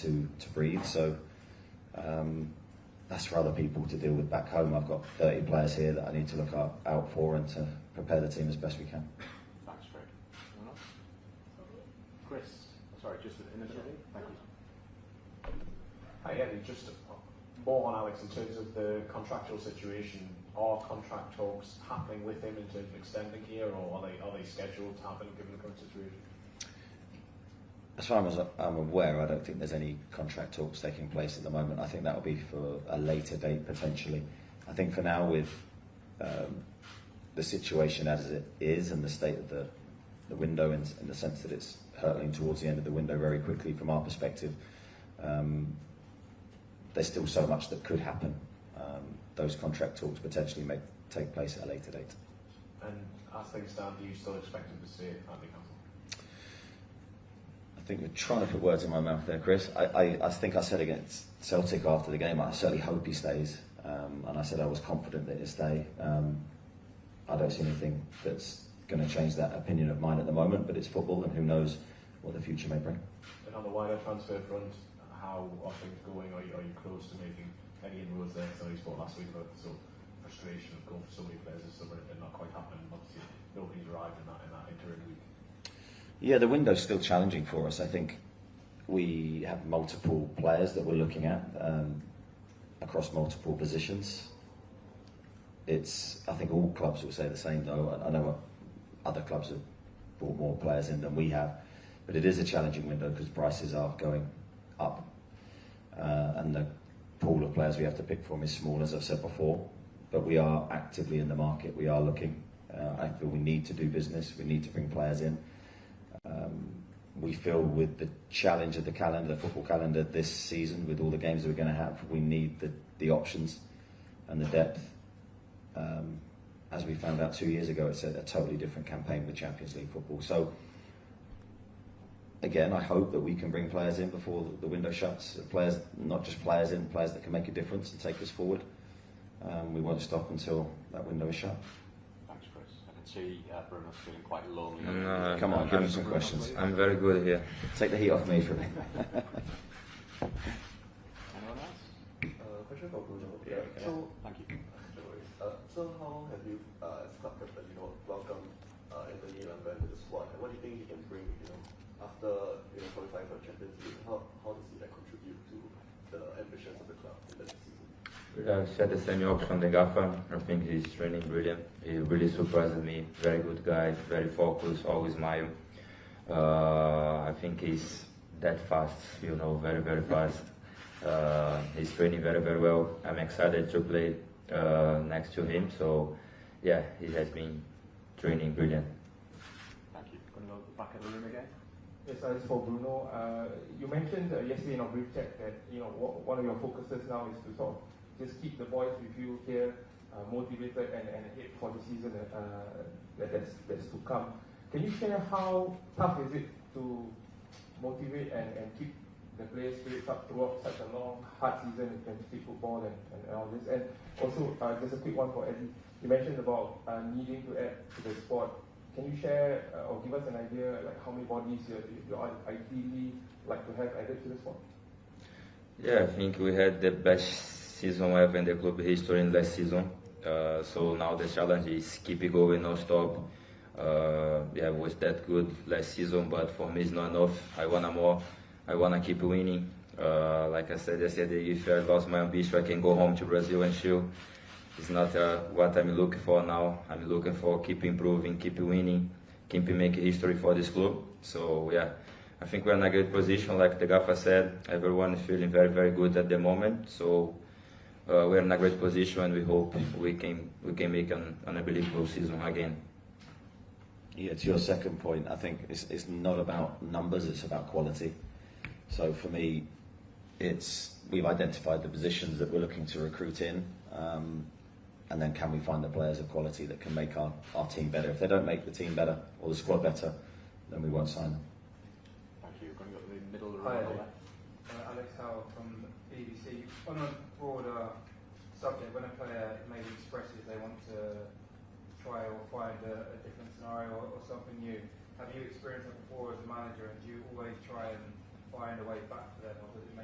to breathe. So that's for other people to deal with back home. I've got 30 players here that I need to look out for and to prepare the team as best we can. Thanks, Craig. Anyone else? Chris, sorry, just initially. Thank you. Hi, Eddie. Just more on Alex in terms of the contractual situation. Are contract talks happening with him in terms of extending here, or are they scheduled to happen given the current situation? As far as I'm aware, I don't think there's any contract talks taking place at the moment. I think that will be for a later date potentially. I think for now, with the situation as it is and the state of the window, in the sense that it's hurtling towards the end of the window very quickly from our perspective, there's still so much that could happen. Those contract talks potentially may take place at a later date. And as things stand, do you still expect him to stay at Newcastle? I think you're trying to put words in my mouth there, Chris. I think I said against Celtic after the game, I certainly hope he stays. And I said I was confident that he'd stay. I don't see anything that's going to change that opinion of mine at the moment, but it's football and who knows what the future may bring. And on the wider transfer front, how are things going? Are you close to making any inroads there? So you spoke last week about the sort of frustration of going for so many players this summer and not quite happening. Obviously, nobody's arrived in that interim week. Yeah, the window's still challenging for us. I think we have multiple players that we're looking at across multiple positions. I think all clubs will say the same though. I know other clubs have brought more players in than we have, but it is a challenging window because prices are going up. And the pool of players we have to pick from is small, as I've said before, but we are actively in the market. We are looking. I feel we need to do business. We need to bring players in. We feel with the challenge of the calendar, the football calendar this season, with all the games that we're going to have, we need the options and the depth. As we found out 2 years ago, it's a totally different campaign with Champions League football. So again, I hope that we can bring players in before the window shuts. Players, not just players in, players that can make a difference and take us forward. We won't stop until that window is shut. Thanks, Chris. I can see Bruno's feeling quite lonely. No, come on, give him some questions. I'm very good here. Take the heat off me for a minute. Anyone else? Question for Bruno. Yeah. So, thank you. So how have you, as club captain, welcomed Anthony Lambert to the squad, and what do you think he can bring, after qualifying for the Champions League? How does he contribute to the ambitions of the club in the season? I said the same from the Gaffer. I think he's training brilliant. He really surprised me. Very good guy, very focused, always smile. I think he's that fast, very, very fast. He's training very, very well. I'm excited to play next to him. So, yeah, he has been training brilliant. Thank you. Going to go back at the room again. Yes, this is for Bruno. You mentioned yesterday in our brief chat that one of your focuses now is to sort of just keep the boys with you here, motivated and ahead for the season that's to come. Can you share how tough is it to motivate and keep the players' spirits up throughout such a long, hard season in Champions League football and all this? And also, just a quick one for Eddie. You mentioned about needing to add to the squad. Can you share or give us an idea like how many bodies you ideally like to have added to the squad? Yeah, I think we had the best season ever in the club history in last season. So now the challenge is keep it going, no stop. Yeah, it was that good last season, but for me it's not enough. I want more. I want to keep winning. Like I said yesterday, if I lost my ambition, I can go home to Brazil and chill. It's not what I'm looking for now. I'm looking for keep improving, keep winning, keep making history for this club. So yeah, I think we're in a great position. Like the Gaffer said, everyone is feeling very, very good at the moment. So we're in a great position, and we hope we can make an unbelievable season again. Yeah, to your second point, I think it's not about numbers; it's about quality. So for me, we've identified the positions that we're looking to recruit in. And then can we find the players of quality that can make our team better? If they don't make the team better or the squad better, then we won't sign them. Thank you. Going to go to the middle of the room. Hi, Alex Howe from BBC. On a broader subject, when a player maybe expresses they want to try or find a different scenario or something new, have you experienced that before as a manager, and do you always try and find a way back to them, or does it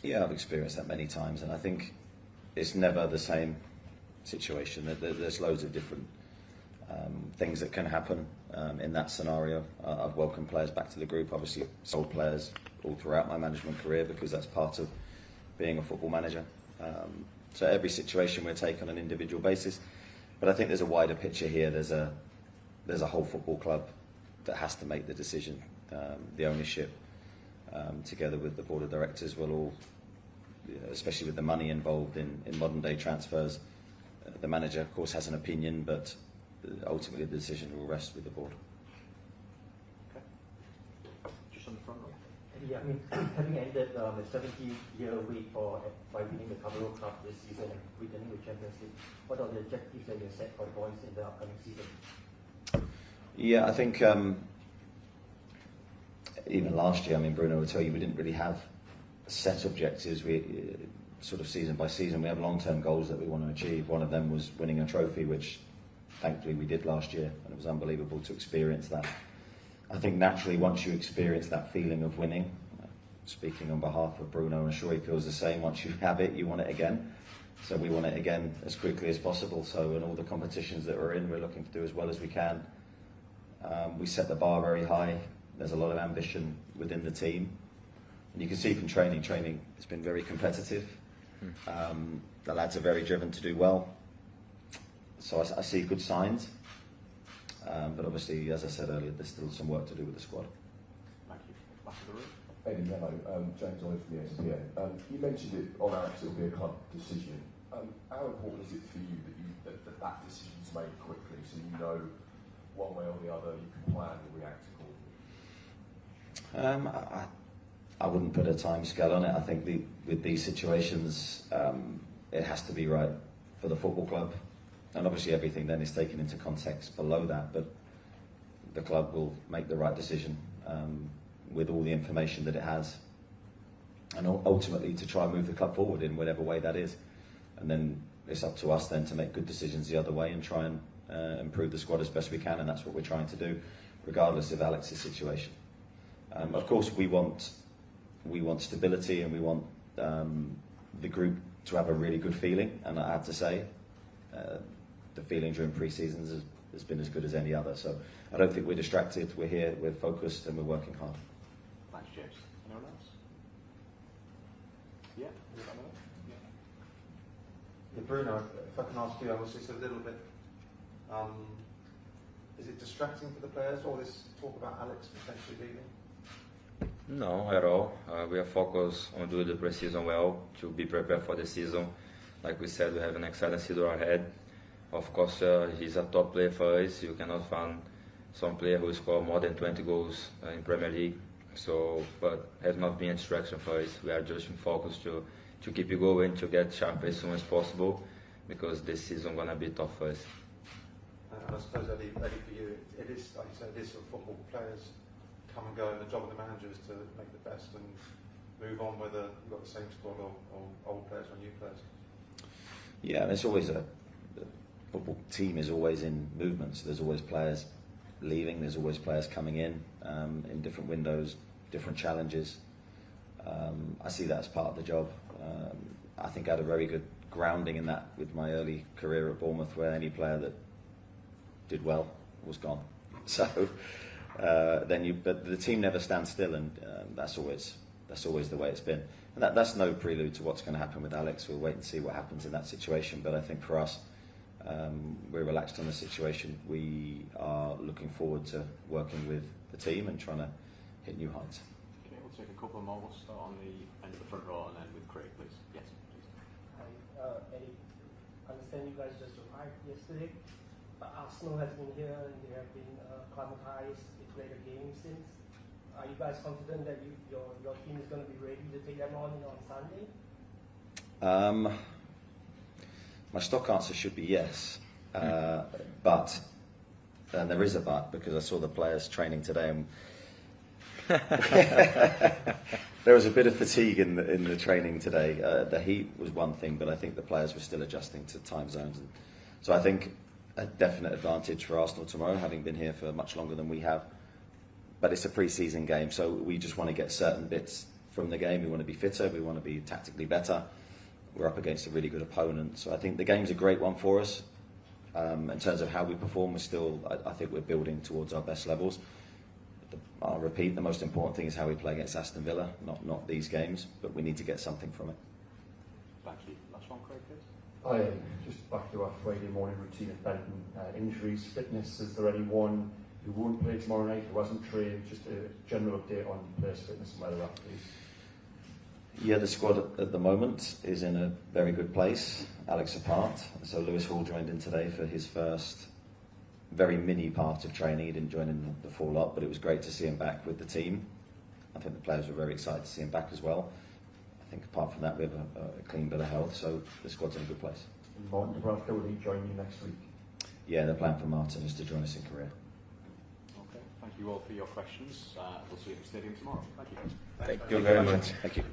Yeah, I've experienced that many times, and I think it's never the same situation. There's loads of different things that can happen in that scenario. I've welcomed players back to the group, obviously sold players all throughout my management career because that's part of being a football manager. So every situation we're taking on an individual basis, but I think there's a wider picture here. There's a whole football club that has to make the decision. The ownership, together with the board of directors, will all, especially with the money involved in modern day transfers, the manager of course has an opinion, but ultimately the decision will rest with the board. Okay. Just on the front row. Yeah, I mean, having ended the 70-year wait by winning the Carabao Cup this season and returning the Champions League, what are the objectives that you set for the boys in the upcoming season? Yeah, I think even last year, I mean, Bruno will tell you, we didn't really have set objectives. We sort of season by season, we have long-term goals that we want to achieve. One of them was winning a trophy, which thankfully we did last year, and it was unbelievable to experience that. I think naturally, once you experience that feeling of winning, speaking on behalf of Bruno, I'm sure he feels the same. Once you have it, you want it again. So we want it again as quickly as possible. So in all the competitions that we're in, we're looking to do as well as we can. We set the bar very high. There's a lot of ambition within the team. And you can see from training has been very competitive. The lads are very driven to do well. So I see good signs. But obviously, as I said earlier, there's still some work to do with the squad. Thank you. Back to the room. Eddie, hello. James Owen from the SPA. You mentioned it on Alex, it'll be a club decision. How important is it for you that decision's made quickly, so you know one way or the other, you can plan and react accordingly? I wouldn't put a time scale on it. I think with these situations, it has to be right for the football club. And obviously everything then is taken into context below that, but the club will make the right decision with all the information that it has, and ultimately to try and move the club forward in whatever way that is. And then it's up to us then to make good decisions the other way and try and improve the squad as best we can, and that's what we're trying to do, regardless of Alex's situation. Of course, we want stability, and we want the group to have a really good feeling, and I have to say, the feeling during pre-seasons has been as good as any other. So I don't think we're distracted. We're here, we're focused, and we're working hard. Thanks, James. Anyone else? Yeah. Bruno, if I can ask you, I was just a little bit. Is it distracting for the players, all this talk about Alex potentially leaving? No, at all. We are focused on doing the pre-season well to be prepared for the season. Like we said, we have an excellent season ahead. Of course, he's a top player for us. You cannot find some player who score more than 20 goals in Premier League. So, but has not been a distraction for us. We are just focused to keep it going, to get sharp as soon as possible, because this season gonna be tough for us. And I suppose, Eddie, for you, it is, like you said, it is sort of football. Players come and go, and the job of the manager is to make the best and move on, whether you've got the same squad or old players or new players. Yeah, and it's always the football team is always in movement, so there's always players leaving, there's always players coming in different windows, different challenges. I see that as part of the job. I think I had a very good grounding in that with my early career at Bournemouth, where any player that did well was gone. So but the team never stands still, and that's always the way it's been. And that's no prelude to what's going to happen with Alex. We'll wait and see what happens in that situation. But I think for us, we're relaxed on the situation. We are looking forward to working with the team and trying to hit new heights. Okay, we'll take a couple more. We'll start on the end of the front row and then with Craig, please. Yes, please. Hi, Eddie. I understand you guys just arrived yesterday, but Arsenal has been here and they have been acclimatized. They played a game since. Are you guys confident that your team is going to be ready to take them on Sunday? My stock answer should be yes, but and there is a but, because I saw the players training today, and there was a bit of fatigue in the training today. The heat was one thing, but I think the players were still adjusting to time zones, and so I think a definite advantage for Arsenal tomorrow, having been here for much longer than we have. But it's a pre-season game, so we just want to get certain bits from the game. We want to be fitter. We want to be tactically better. We're up against a really good opponent. So I think the game's a great one for us. In terms of how we perform, I think we're building towards our best levels. I'll repeat, the most important thing is how we play against Aston Villa, not these games, but we need to get something from it. Thank you. Last one, Craig, please. Just back to our Friday morning routine of Benton. Injuries, fitness, is there anyone who won't play tomorrow night, who hasn't trained? Just a general update on players' fitness and where they're at, please. Yeah, the squad at the moment is in a very good place, Alex apart. So Lewis Hall joined in today for his first very mini part of training. He didn't join in the full lot, but it was great to see him back with the team. I think the players were very excited to see him back as well. I think apart from that, we have a clean bill of health, so the squad's in a good place. And Martin Dubravka, will he join you next week? Yeah, the plan for Martin is to join us in Korea. Okay, thank you all for your questions. We'll see you at the stadium tomorrow. Thank you. Thank you very much. Thank you.